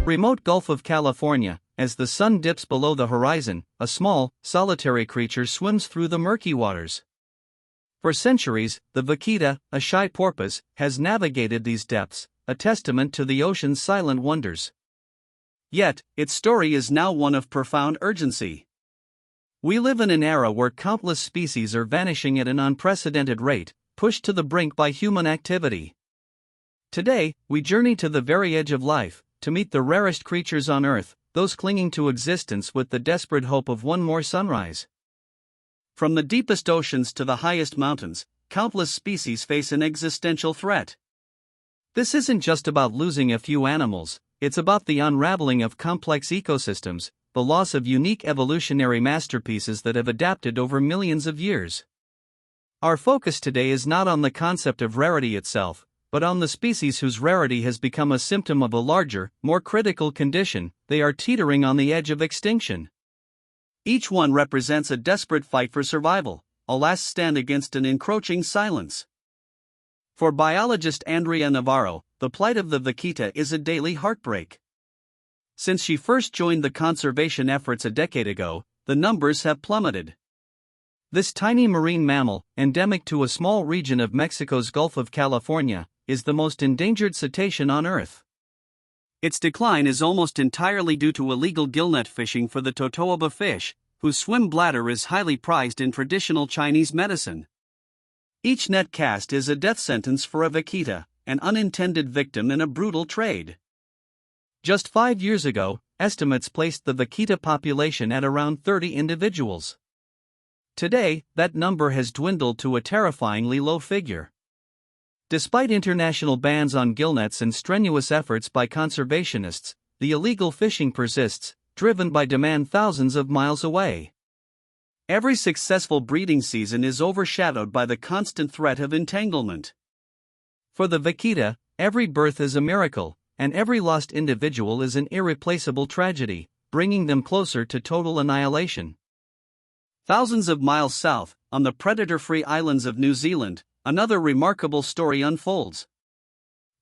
Remote Gulf of California, as the sun dips below the horizon, a small, solitary creature swims through the murky waters. For centuries, the vaquita, a shy porpoise, has navigated these depths, a testament to the ocean's silent wonders. Yet, its story is now one of profound urgency. We live in an era where countless species are vanishing at an unprecedented rate, pushed to the brink by human activity. Today, we journey to the very edge of life, to meet the rarest creatures on Earth, those clinging to existence with the desperate hope of one more sunrise. From the deepest oceans to the highest mountains, countless species face an existential threat. This isn't just about losing a few animals, it's about the unraveling of complex ecosystems, the loss of unique evolutionary masterpieces that have adapted over millions of years. Our focus today is not on the concept of rarity itself, but on the species whose rarity has become a symptom of a larger, more critical condition. They are teetering on the edge of extinction. Each one represents a desperate fight for survival, a last stand against an encroaching silence. For biologist Andrea Navarro, the plight of the vaquita is a daily heartbreak. Since she first joined the conservation efforts a decade ago, the numbers have plummeted. This tiny marine mammal, endemic to a small region of Mexico's Gulf of California, is the most endangered cetacean on Earth. Its decline is almost entirely due to illegal gillnet fishing for the totoaba fish, whose swim bladder is highly prized in traditional Chinese medicine. Each net cast is a death sentence for a vaquita, an unintended victim in a brutal trade. Just 5 years ago, estimates placed the vaquita population at around 30 individuals. Today, that number has dwindled to a terrifyingly low figure. Despite international bans on gillnets and strenuous efforts by conservationists, the illegal fishing persists, driven by demand thousands of miles away. Every successful breeding season is overshadowed by the constant threat of entanglement. For the vaquita, every birth is a miracle, and every lost individual is an irreplaceable tragedy, bringing them closer to total annihilation. Thousands of miles south, on the predator-free islands of New Zealand, another remarkable story unfolds.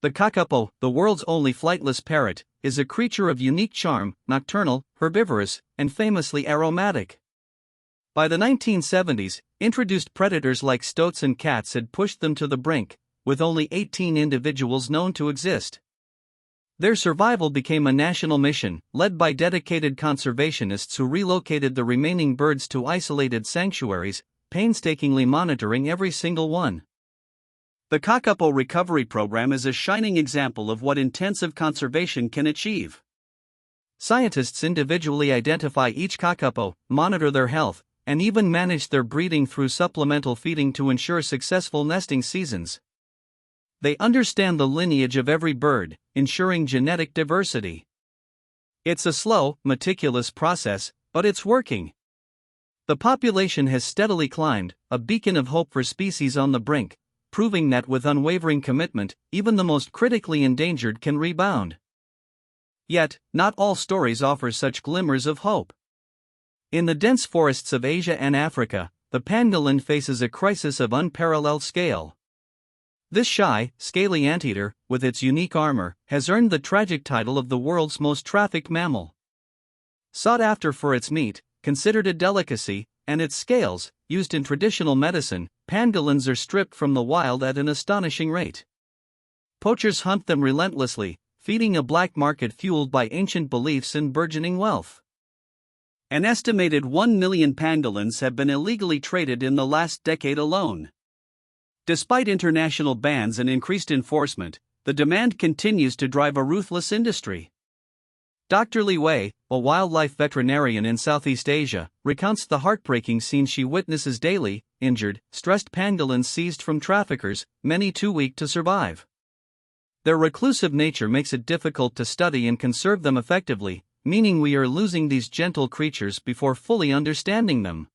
The kakapo, the world's only flightless parrot, is a creature of unique charm, nocturnal, herbivorous, and famously aromatic. By the 1970s, introduced predators like stoats and cats had pushed them to the brink, with only 18 individuals known to exist. Their survival became a national mission, led by dedicated conservationists who relocated the remaining birds to isolated sanctuaries, painstakingly monitoring every single one. The kakapo recovery program is a shining example of what intensive conservation can achieve. Scientists individually identify each kakapo, monitor their health, and even manage their breeding through supplemental feeding to ensure successful nesting seasons. They understand the lineage of every bird, ensuring genetic diversity. It's a slow, meticulous process, but it's working. The population has steadily climbed, a beacon of hope for species on the brink, proving that with unwavering commitment, even the most critically endangered can rebound. Yet, not all stories offer such glimmers of hope. In the dense forests of Asia and Africa, the pangolin faces a crisis of unparalleled scale. This shy, scaly anteater, with its unique armor, has earned the tragic title of the world's most trafficked mammal. Sought after for its meat, considered a delicacy, and its scales, used in traditional medicine, pangolins are stripped from the wild at an astonishing rate. Poachers hunt them relentlessly, feeding a black market fueled by ancient beliefs and burgeoning wealth. An estimated 1 million pangolins have been illegally traded in the last decade alone. Despite international bans and increased enforcement, the demand continues to drive a ruthless industry. Dr. Li Wei, a wildlife veterinarian in Southeast Asia, recounts the heartbreaking scene she witnesses daily: injured, stressed pangolins seized from traffickers, many too weak to survive. Their reclusive nature makes it difficult to study and conserve them effectively, meaning we are losing these gentle creatures before fully understanding them.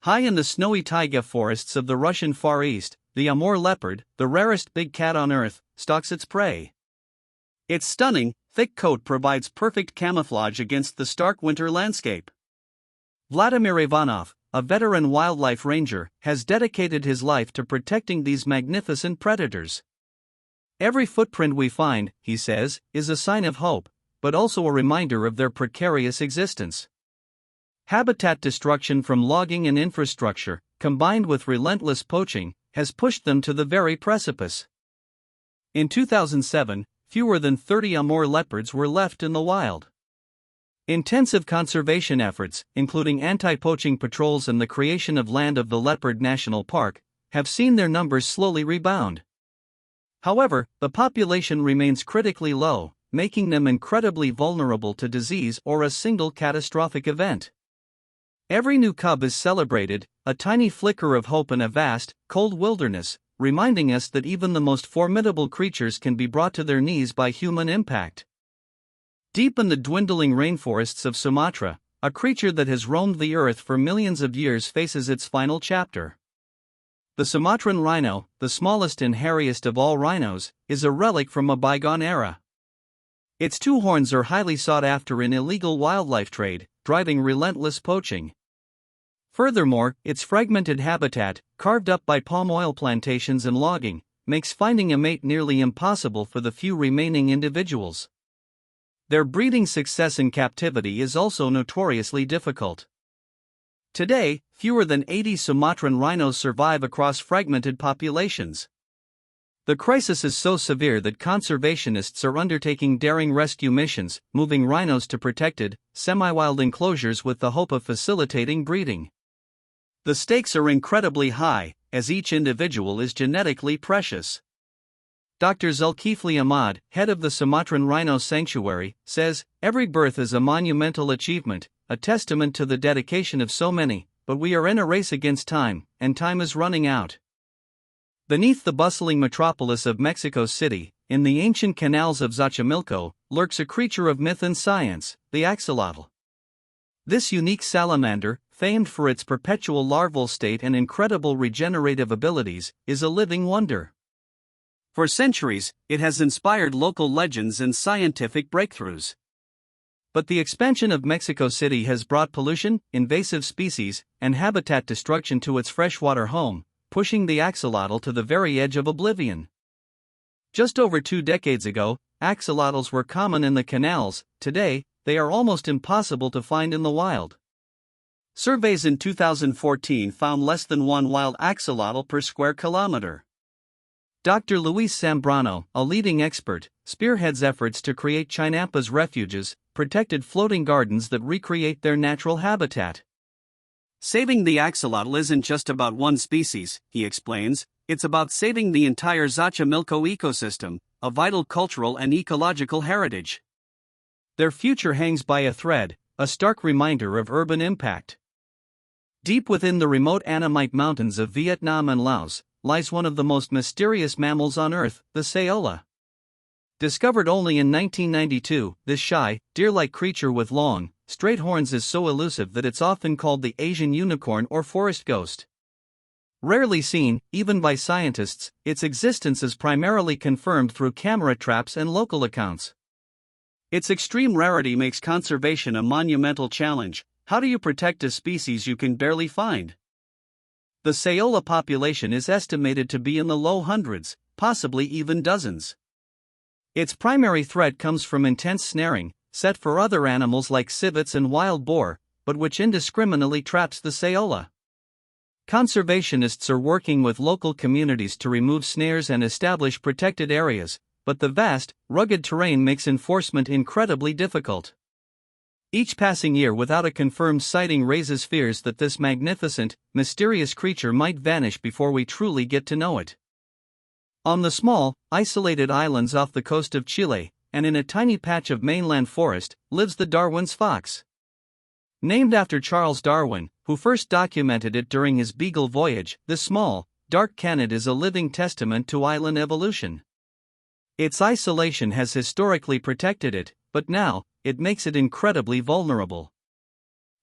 High in the snowy taiga forests of the Russian Far East, the Amur leopard, the rarest big cat on Earth, stalks its prey. Its stunning, thick coat provides perfect camouflage against the stark winter landscape. Vladimir Ivanov, a veteran wildlife ranger, has dedicated his life to protecting these magnificent predators. Every footprint we find, he says, is a sign of hope, but also a reminder of their precarious existence. Habitat destruction from logging and infrastructure, combined with relentless poaching, has pushed them to the very precipice. In 2007, fewer than 30 Amur leopards were left in the wild. Intensive conservation efforts, including anti-poaching patrols and the creation of Land of the Leopard National Park, have seen their numbers slowly rebound. However, the population remains critically low, making them incredibly vulnerable to disease or a single catastrophic event. Every new cub is celebrated, a tiny flicker of hope in a vast, cold wilderness, reminding us that even the most formidable creatures can be brought to their knees by human impact. Deep in the dwindling rainforests of Sumatra, a creature that has roamed the earth for millions of years faces its final chapter. The Sumatran rhino, the smallest and hairiest of all rhinos, is a relic from a bygone era. Its two horns are highly sought after in illegal wildlife trade, driving relentless poaching. Furthermore, its fragmented habitat, carved up by palm oil plantations and logging, makes finding a mate nearly impossible for the few remaining individuals. Their breeding success in captivity is also notoriously difficult. Today, fewer than 80 Sumatran rhinos survive across fragmented populations. The crisis is so severe that conservationists are undertaking daring rescue missions, moving rhinos to protected, semi-wild enclosures with the hope of facilitating breeding. The stakes are incredibly high, as each individual is genetically precious. Dr. Zulkifli Ahmad, head of the Sumatran Rhino Sanctuary, says, "Every birth is a monumental achievement, a testament to the dedication of so many, but we are in a race against time, and time is running out." Beneath the bustling metropolis of Mexico City, in the ancient canals of Xochimilco, lurks a creature of myth and science, the axolotl. This unique salamander, famed for its perpetual larval state and incredible regenerative abilities, is a living wonder. For centuries, it has inspired local legends and scientific breakthroughs. But the expansion of Mexico City has brought pollution, invasive species, and habitat destruction to its freshwater home, pushing the axolotl to the very edge of oblivion. Just over 2 decades ago, axolotls were common in the canals. Today, they are almost impossible to find in the wild. Surveys in 2014 found less than one wild axolotl per square kilometer. Dr. Luis Zambrano, a leading expert, spearheads efforts to create Chinampas refuges, protected floating gardens that recreate their natural habitat. Saving the axolotl isn't just about one species, he explains, it's about saving the entire Xochimilco ecosystem, a vital cultural and ecological heritage. Their future hangs by a thread, a stark reminder of urban impact. Deep within the remote Annamite mountains of Vietnam and Laos, lies one of the most mysterious mammals on Earth, the saola. Discovered only in 1992, this shy, deer-like creature with long, straight horns is so elusive that it's often called the Asian unicorn or forest ghost. Rarely seen, even by scientists, its existence is primarily confirmed through camera traps and local accounts. Its extreme rarity makes conservation a monumental challenge. How do you protect a species you can barely find? The saola population is estimated to be in the low hundreds, possibly even dozens. Its primary threat comes from intense snaring, set for other animals like civets and wild boar, but which indiscriminately traps the saola. Conservationists are working with local communities to remove snares and establish protected areas, but the vast, rugged terrain makes enforcement incredibly difficult. Each passing year without a confirmed sighting raises fears that this magnificent, mysterious creature might vanish before we truly get to know it. On the small, isolated islands off the coast of Chile, and in a tiny patch of mainland forest, lives the Darwin's fox. Named after Charles Darwin, who first documented it during his Beagle voyage, this small, dark canid is a living testament to island evolution. Its isolation has historically protected it, but now, it makes it incredibly vulnerable.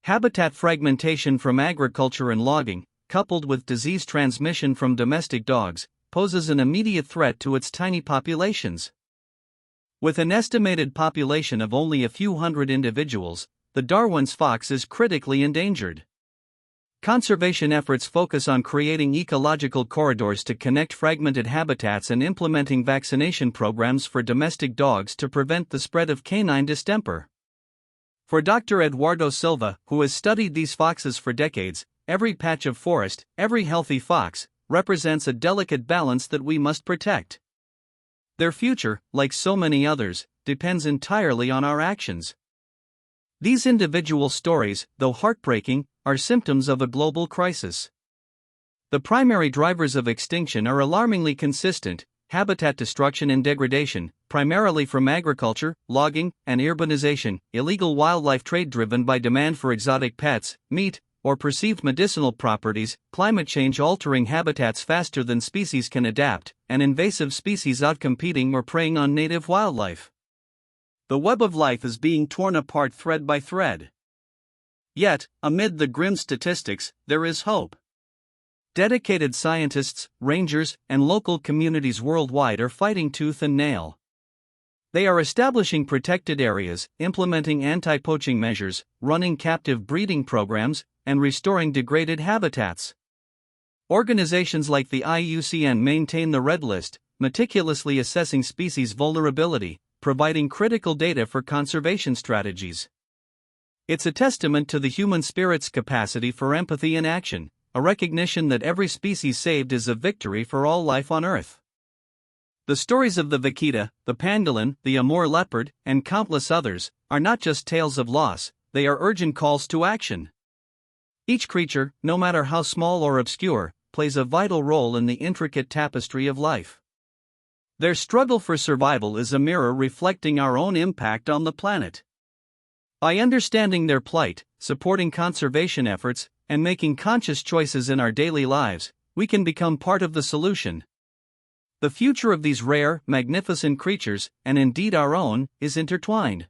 Habitat fragmentation from agriculture and logging, coupled with disease transmission from domestic dogs, poses an immediate threat to its tiny populations. With an estimated population of only a few hundred individuals, the Darwin's fox is critically endangered. Conservation efforts focus on creating ecological corridors to connect fragmented habitats and implementing vaccination programs for domestic dogs to prevent the spread of canine distemper. For Dr. Eduardo Silva, who has studied these foxes for decades, every patch of forest, every healthy fox, represents a delicate balance that we must protect. Their future, like so many others, depends entirely on our actions. These individual stories, though heartbreaking, are symptoms of a global crisis. The primary drivers of extinction are alarmingly consistent: habitat destruction and degradation, primarily from agriculture, logging, and urbanization; illegal wildlife trade driven by demand for exotic pets, meat, or perceived medicinal properties; climate change altering habitats faster than species can adapt; and invasive species outcompeting or preying on native wildlife. The web of life is being torn apart thread by thread. Yet, amid the grim statistics, there is hope. Dedicated scientists, rangers, and local communities worldwide are fighting tooth and nail. They are establishing protected areas, implementing anti-poaching measures, running captive breeding programs, and restoring degraded habitats. Organizations like the IUCN maintain the Red List, meticulously assessing species vulnerability, providing critical data for conservation strategies. It's a testament to the human spirit's capacity for empathy and action, a recognition that every species saved is a victory for all life on Earth. The stories of the vaquita, the pangolin, the Amur leopard, and countless others, are not just tales of loss, they are urgent calls to action. Each creature, no matter how small or obscure, plays a vital role in the intricate tapestry of life. Their struggle for survival is a mirror reflecting our own impact on the planet. By understanding their plight, supporting conservation efforts, and making conscious choices in our daily lives, we can become part of the solution. The future of these rare, magnificent creatures, and indeed our own, is intertwined.